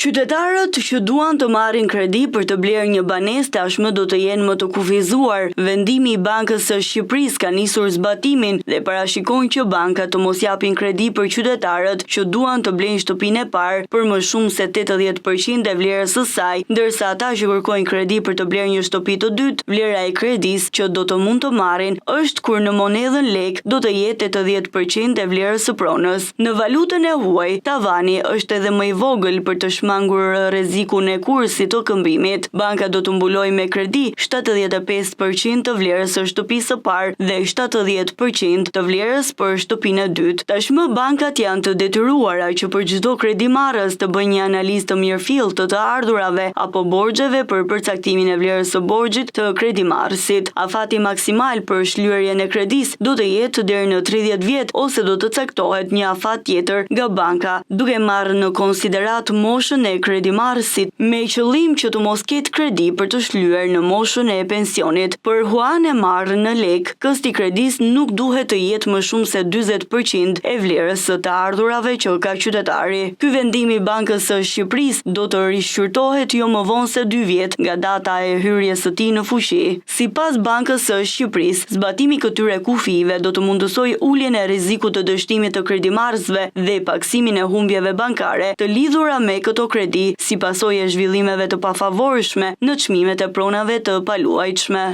Qytetarët që duan të marrin kredi për të blerë një banesë tashmë do të jenë më të kufizuar. Vendimi i Bankës së Shqipërisë ka nisur zbatimin dhe parashikon që bankat të mos japin kredi për qytetarët që duan të blejnë shtëpinë e parë për më shumë se 80% e vlerës së saj, ndërsa ata që kërkojnë kredi për të blerë një shtëpi të dytë, vlera e kredisë që do të mund të marrin është kur në monedhën lek do të jetë 80% e vlerës së pronës. Në valutën e huaj, tavani është edhe më i vogël për të shmangur rrezikun e kursit të këmbimit. Banka do të mbulojë me kredi 75% të vlerës së shtëpisë së parë dhe 70% të vlerës për shtëpinë e dytë. Tashmë bankat janë të detyruara që për çdo kredimarrës të bëjnë një analizë të mirëfillt të ardhurave apo borxheve për përcaktimin e vlerës së borxhit të kredimarrësit. Afati maksimal për shlyerjen e kredisë do të jetë deri në 30 vjet ose do të caktohet një afat tjetër nga banka, duke marrë në konsiderat moshën e kredimarrësit me qëllim që të mos ketë kredi për të shlyer në moshën e pensionit. Për huan e marrë në lek, kësti kredis nuk duhet të jetë më shumë se 40% e vlerës së të ardhurave që ka qytetari. Ky vendim i Bankës së Shqipërisë do të rishqyrtohet jo më vonë se 2 vjet nga data e hyrjes së tij në fuqi. Sipas Bankës së Shqipërisë, zbatimi këtyre kufive do të mundësojë uljen e rrezikut të dështimit të kredimarrësve dhe paksimin e humbjeve bankare të lidhura me këto kredi si pasojë e zhvillimeve të pafavorshme në çmimet e pronave të paluajtshme.